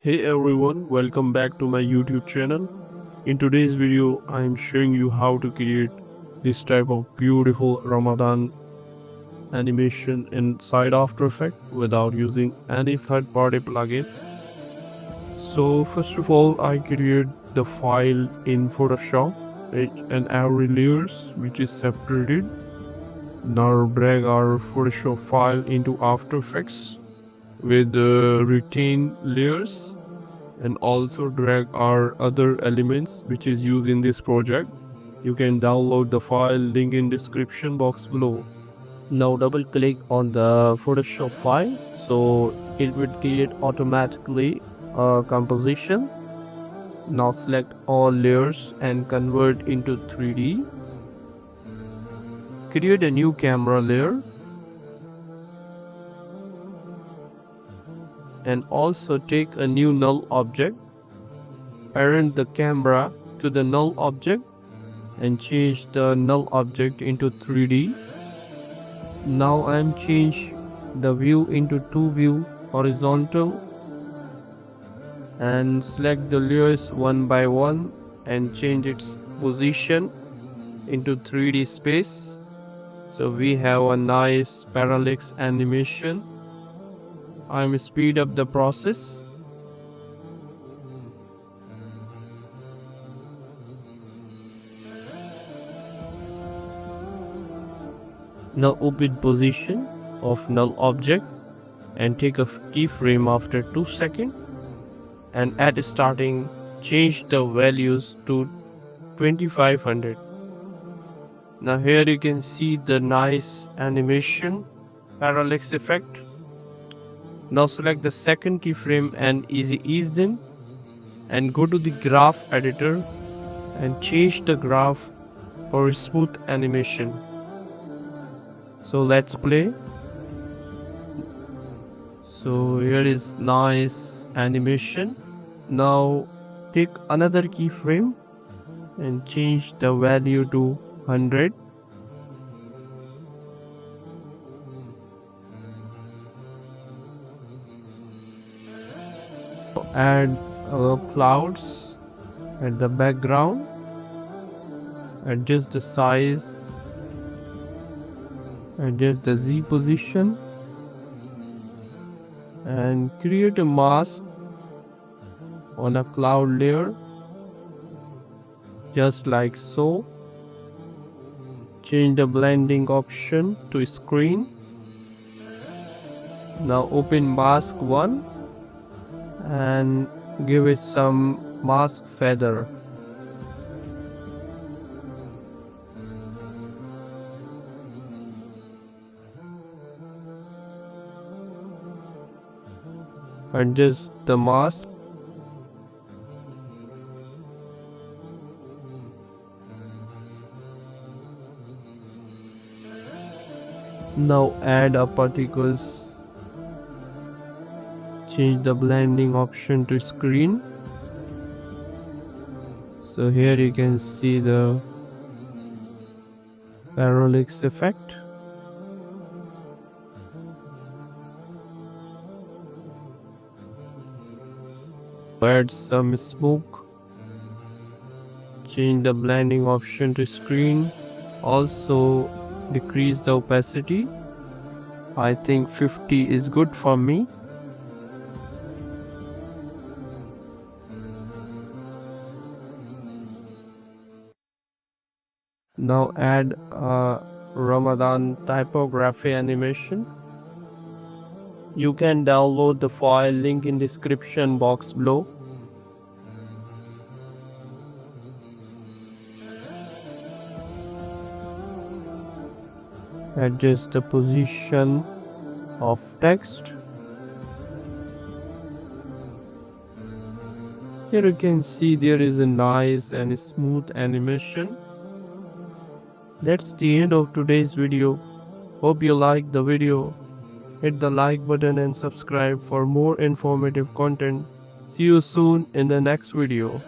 Hey everyone, welcome back to my YouTube channel. In today's video, I am showing you how to create this type of beautiful Ramadan animation inside After Effects without using any third-party plugin. So first of all, I create the file in Photoshop and every layers which is separated. Now drag our Photoshop file into After Effects with retain layers, and also drag our other elements which is used in this project. You can download the file, link in description box below. Now double click on the Photoshop file, so it will create automatically a composition. Now select all layers and convert into 3D. Create a new camera layer and also take a new null object. Parent the camera to the null object and change the null object into 3D. Now I am change the view into 2 view horizontal and select the layers one by one and change its position into 3D space. So we have a nice parallax animation. I am speed up the process. Now open position of null object and take a keyframe after 2 seconds, and at starting change the values to 2500. Now here you can see the nice animation parallax effect. Now select the second keyframe and ease them and go to the graph editor and change the graph for smooth animation. So let's play. So here is nice animation. Now take another keyframe and change the value to 100. Add clouds at the background. Adjust the size. Adjust the Z position and create a mask on a cloud layer just like so. Change the blending option to screen. Now open mask 1 and give it some mask feather. Adjust the mask. Now add a particles. Change the blending option to screen. So here you can see the parallax effect. Add some smoke. Change the blending option to screen. Also decrease the opacity. I think 50 is good for me. Now add a Ramadan typography animation. You can download the file, link in description box below. Adjust the position of text. Here you can see there is a nice and smooth animation. That's the end of today's video. Hope you liked the video. Hit the like button and subscribe for more informative content. See you soon in the next video.